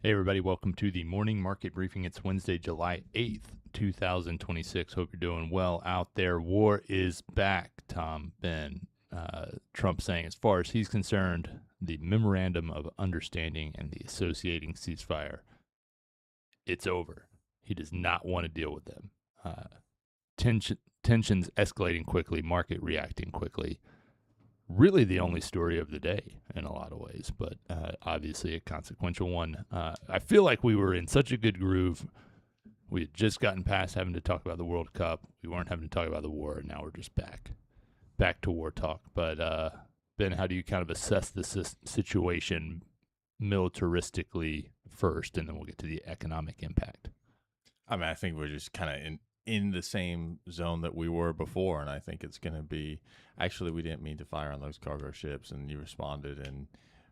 Hey, everybody. Welcome to the morning market briefing. It's Wednesday, July 8th, 2026. Hope you're doing well out there. War is back, Tom, Ben. Trump saying, as far as he's concerned, the memorandum of understanding and the associating ceasefire, it's over. He does not want to deal with them. Tensions escalating quickly, market reacting quickly. Really the only story of the day in a lot of ways, but obviously a consequential one. I feel like we were in such a good groove. We had just gotten past having to talk about the World Cup. We weren't having to talk about the war, and now we're just back to war talk. But Ben, how do you kind of assess this situation militaristically first, and then we'll get to the economic impact? I mean, I think we're just kind of in the same zone that we were before, and I think it's going to be, actually, we didn't mean to fire on those cargo ships, and you responded, and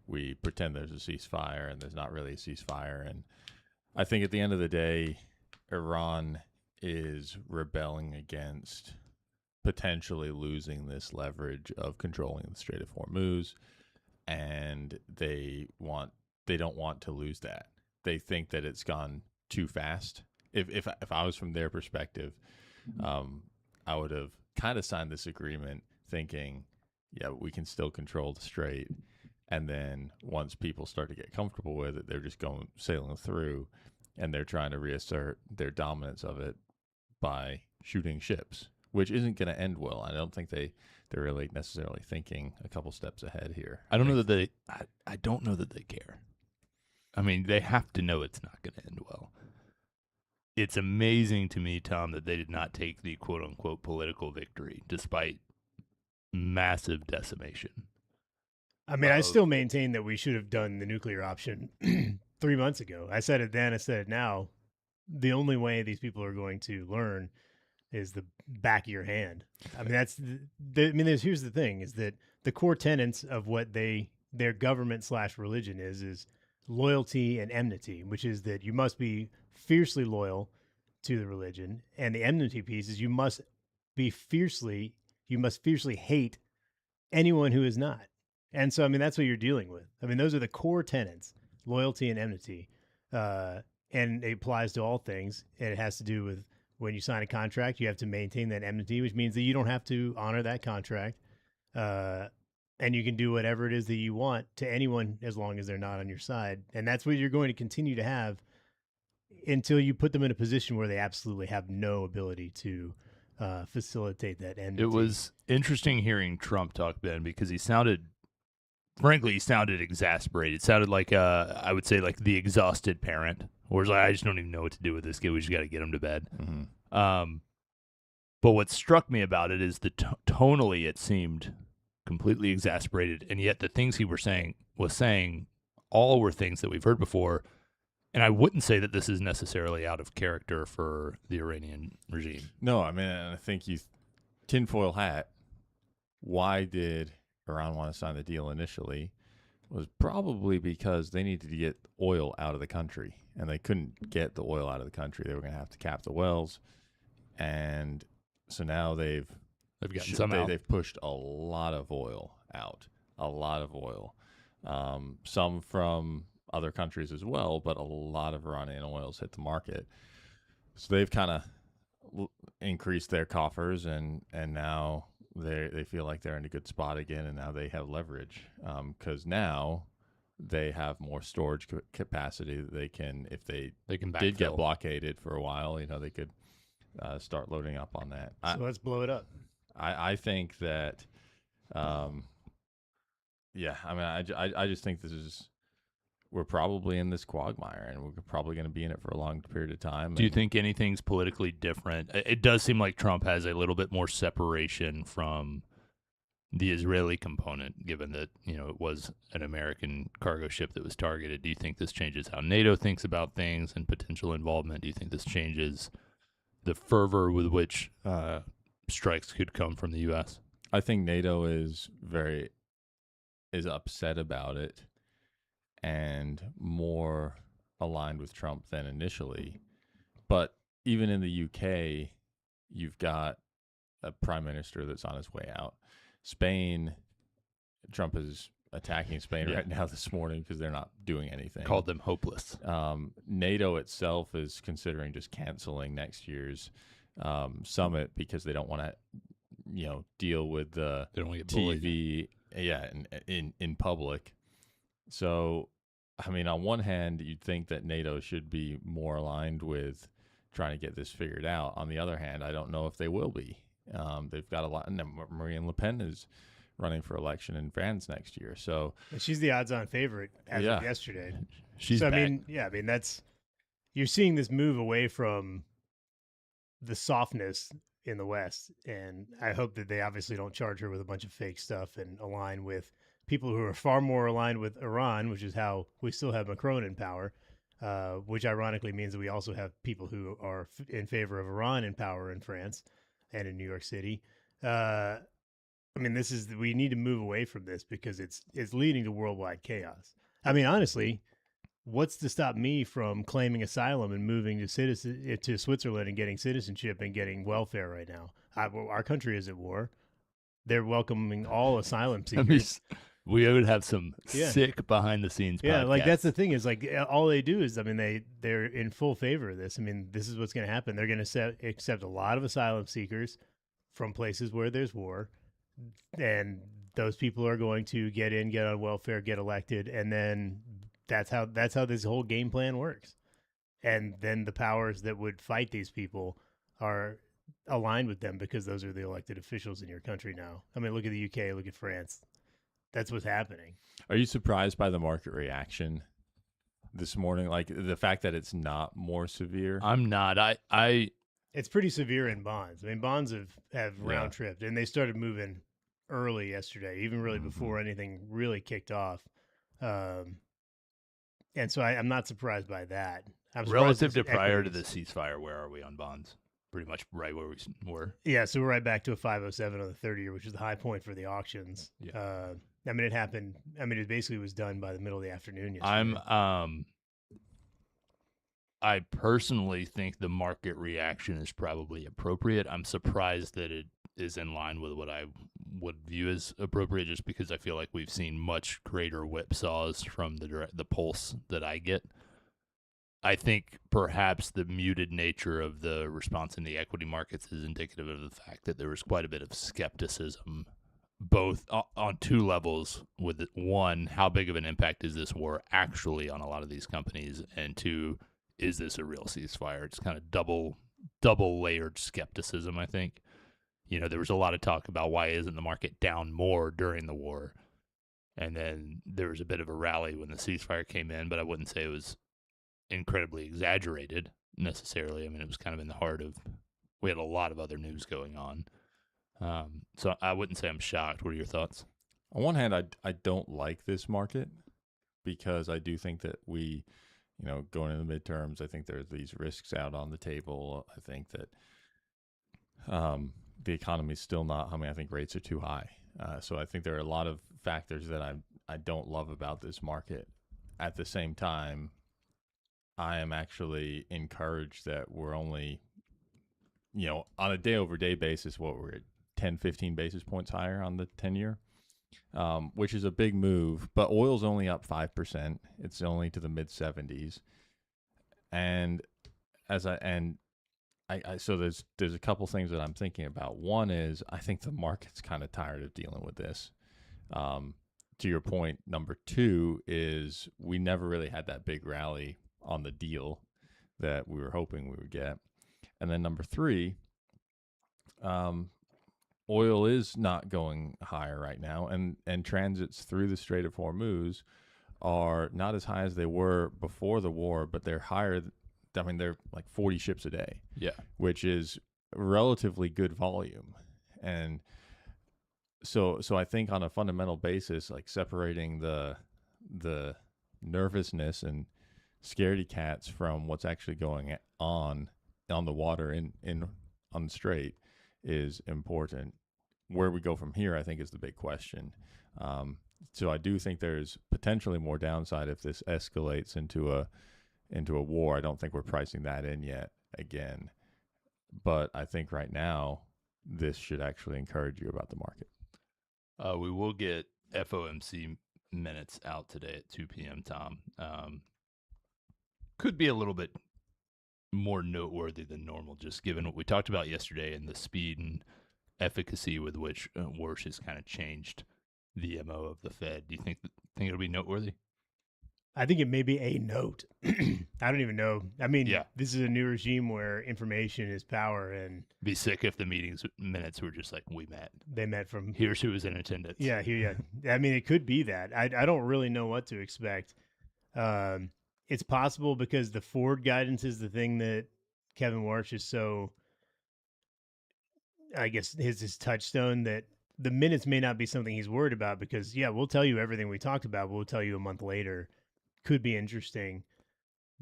we pretend there's a ceasefire, and there's not really a ceasefire. And I think at the end of the day, Iran is rebelling against potentially losing this leverage of controlling the Strait of Hormuz, and they don't want to lose that. They think that it's gone too fast. If I was from their perspective, I would have kind of signed this agreement thinking, yeah, we can still control the strait. And then once people start to get comfortable with it, they're just sailing through, and they're trying to reassert their dominance of it by shooting ships, which isn't going to end well. I don't think they're really necessarily thinking a couple steps ahead here. I don't know that they care. I mean, they have to know it's not going to end well. It's amazing to me, Tom, that they did not take the quote-unquote political victory despite massive decimation. I mean, I still maintain that we should have done the nuclear option 3 months ago. I said it then, I said it now. The only way these people are going to learn is the back of your hand. I mean, here's the thing, is that the core tenets of what their government/religion is loyalty and enmity, which is that you must be fiercely loyal to the religion, and the enmity piece is you must fiercely hate anyone who is not. And so, I mean, that's what you're dealing with. I mean, those are the core tenets: loyalty and enmity, and it applies to all things. And it has to do with when you sign a contract, you have to maintain that enmity, which means that you don't have to honor that contract, and you can do whatever it is that you want to anyone as long as they're not on your side. And that's what you're going to continue to have until you put them in a position where they absolutely have no ability to facilitate that enmity. It was interesting hearing Trump talk, Ben, because he sounded exasperated. It sounded like, I would say, like the exhausted parent, or like, I just don't even know what to do with this kid. We just got to get him to bed. Mm-hmm. But what struck me about it is that tonally it seemed completely exasperated, and yet the things he was saying all were things that we've heard before. And I wouldn't say that this is necessarily out of character for the Iranian regime. No, I mean, I think tinfoil hat. Why did Iran want to sign the deal initially? Was probably because they needed to get oil out of the country, and they couldn't get the oil out of the country. They were going to have to cap the wells, and so now they've gotten some out. They've pushed a lot of oil out, some from other countries as well, but a lot of Iranian oils hit the market. So they've kind of increased their coffers, and now they feel like they're in a good spot again, and now they have leverage because now they have more storage capacity that they can, if they did get blockaded for a while, they could start loading up on that. So let's blow it up. I think that, I mean, I just think we're probably in this quagmire, and we're probably going to be in it for a long period of time. Do you think anything's politically different? It does seem like Trump has a little bit more separation from the Israeli component, given that, it was an American cargo ship that was targeted. Do you think this changes how NATO thinks about things and potential involvement? Do you think this changes the fervor with which strikes could come from the U.S.? I think NATO is upset about it and more aligned with Trump than initially. But even in the UK, you've got a prime minister that's on his way out. Spain, Trump has attacking Spain right now this morning because they're not doing anything. Called them hopeless. NATO itself is considering just canceling next year's summit because they don't want to, deal with the They don't want to get TV, in public. So, I mean, on one hand, you'd think that NATO should be more aligned with trying to get this figured out. On the other hand, I don't know if they will be. They've got a lot. And Marine Le Pen is running for election in France next year. So And she's the odds-on favorite as of yesterday. She's so, back. that's you're seeing this move away from the softness in the West, and I hope that they obviously don't charge her with a bunch of fake stuff and align with people who are far more aligned with Iran, which is how we still have Macron in power, which ironically means that we also have people who are in favor of Iran in power in France and in New York City. I mean, we need to move away from this because it's leading to worldwide chaos. I mean, honestly, what's to stop me from claiming asylum and moving to Switzerland and getting citizenship and getting welfare right now? Our country is at war. They're welcoming all asylum seekers. We would have some sick behind the scenes. Yeah, podcasts. like that's the thing is like all they do is, I mean, they're in full favor of this. I mean, this is what's going to happen. They're going to accept a lot of asylum seekers from places where there's war, and those people are going to get on welfare, get elected, and then that's how this whole game plan works. And then the powers that would fight these people are aligned with them because those are the elected officials in your country now. I mean, look at the UK, look at France. That's what's happening. Are you surprised by the market reaction this morning? Like the fact that it's not more severe? I'm not. It's pretty severe in bonds. I mean, bonds have round tripped, and they started moving early yesterday, even really before anything really kicked off. And so I'm not surprised by that. Relative to prior to the ceasefire, where are we on bonds? Pretty much right where we were. Yeah, so we're right back to a 507 on the 30-year, which is the high point for the auctions. Yeah. I mean, it happened. I mean, it basically was done by the middle of the afternoon yesterday. I personally think the market reaction is probably appropriate. I'm surprised that it is in line with what I would view as appropriate, just because I feel like we've seen much greater whipsaws from the pulse that I get. I think perhaps the muted nature of the response in the equity markets is indicative of the fact that there was quite a bit of skepticism, both on two levels. With one, how big of an impact is this war actually on a lot of these companies? And two, is this a real ceasefire? It's kind of double layered skepticism, I think. There was a lot of talk about why isn't the market down more during the war? And then there was a bit of a rally when the ceasefire came in, but I wouldn't say it was incredibly exaggerated necessarily. I mean, it was kind of in the heart of, we had a lot of other news going on. So I wouldn't say I'm shocked. What are your thoughts? On one hand, I don't like this market because I do think that we, going into the midterms, I think there's these risks out on the table. I think that the economy is still not humming. I think rates are too high. So I think there are a lot of factors that I don't love about this market. At the same time, I am actually encouraged that we're only, on a day-over-day basis, we're at 10, 15 basis points higher on the 10-year, which is a big move. But oil's only up 5%. It's only to the mid-70s. And so there's a couple things that I'm thinking about. One is I think the market's kind of tired of dealing with this. To your point, number two is we never really had that big rally on the deal that we were hoping we would get. And then number three, oil is not going higher right now, and transits through the Strait of Hormuz are not as high as they were before the war, but they're higher. I mean, they're like 40 ships a day. Yeah. Which is relatively good volume. And so I think on a fundamental basis, like separating the nervousness and scaredy cats from what's actually going on the water on the strait is important. Where we go from here, I think, is the big question. So I do think there's potentially more downside if this escalates into a war. I don't think we're pricing that in yet again. But I think right now this should actually encourage you about the market. We will get FOMC minutes out today at 2 p.m., Tom. Could be a little bit more noteworthy than normal, just given what we talked about yesterday and the speed and efficacy with which Warsh has kind of changed the MO of the Fed. Do you think it'll be noteworthy? I think it may be a note. I don't even know. I mean, Yeah. This is a new regime where information is power, and Be sick if the meetings minutes were just like, we met. they met from Here's who was in attendance. Yeah, here, yeah. I mean, it could be that. I don't really know what to expect. It's possible because the forward guidance is the thing that Kevin Warsh is so, I guess, his touchstone, that the minutes may not be something he's worried about because, yeah, we'll tell you everything we talked about, but we'll tell you a month later. Could be interesting.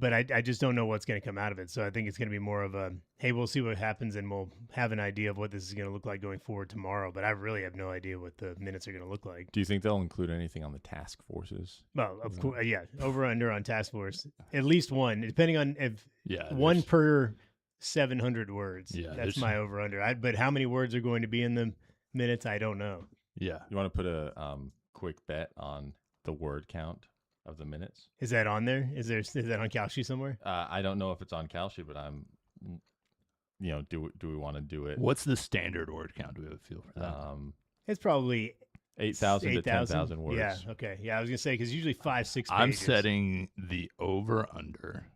But I just don't know what's going to come out of it. So I think it's going to be more of a, hey, we'll see what happens and we'll have an idea of what this is going to look like going forward tomorrow. But I really have no idea what the minutes are going to look like. Do you think they'll include anything on the task forces? Well, of course, yeah. Over under on task force, at least one, depending on if Yeah. one per 700 words. Yeah, That's my over under. But how many words are going to be in the minutes? I don't know. Yeah. You want to put a quick bet on the word count of the minutes? Is that on there? Is that on Kalshi somewhere? I don't know if it's on Kalshi, but I'm, do we want to do it? What's the standard word count? Do we have a feel for that? It's probably 8,000 to 10,000 words. Yeah. Okay. Yeah. I was gonna say because usually 5-6 pages. I'm setting the over under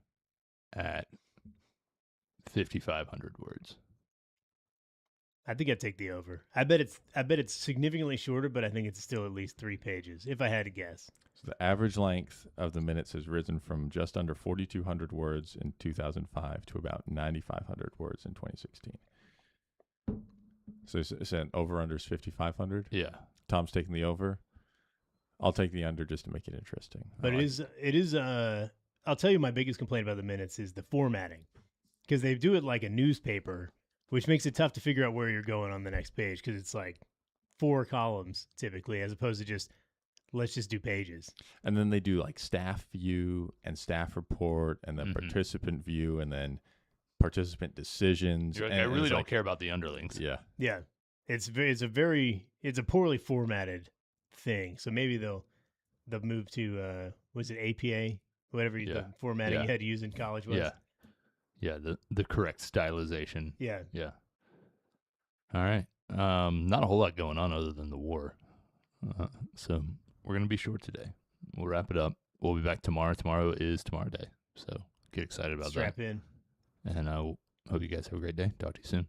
at 5,500 words. I think I'd take the over. I bet it's significantly shorter, but I think it's still at least 3 pages if I had to guess. So the average length of the minutes has risen from just under 4,200 words in 2005 to about 9,500 words in 2016. So it's an over-under is 5,500. Yeah. Tom's taking the over. I'll take the under just to make it interesting. But it is. I'll tell you, my biggest complaint about the minutes is the formatting, because they do it like a newspaper, which makes it tough to figure out where you're going on the next page because it's like 4 columns typically, as opposed to just let's just do pages. And then they do like staff view and staff report and then participant view and then participant decisions. You're like, I really don't care about the underlings. Yeah. Yeah. It's a poorly formatted thing. So maybe they'll move to was it APA? Whatever the formatting you had to use in college was. Yeah. Yeah, the correct stylization. Yeah. Yeah. All right. Not a whole lot going on other than the war. So we're going to be short today. We'll wrap it up. We'll be back tomorrow. Tomorrow is Tomorrow Day. So get excited about Strap in. And I hope you guys have a great day. Talk to you soon.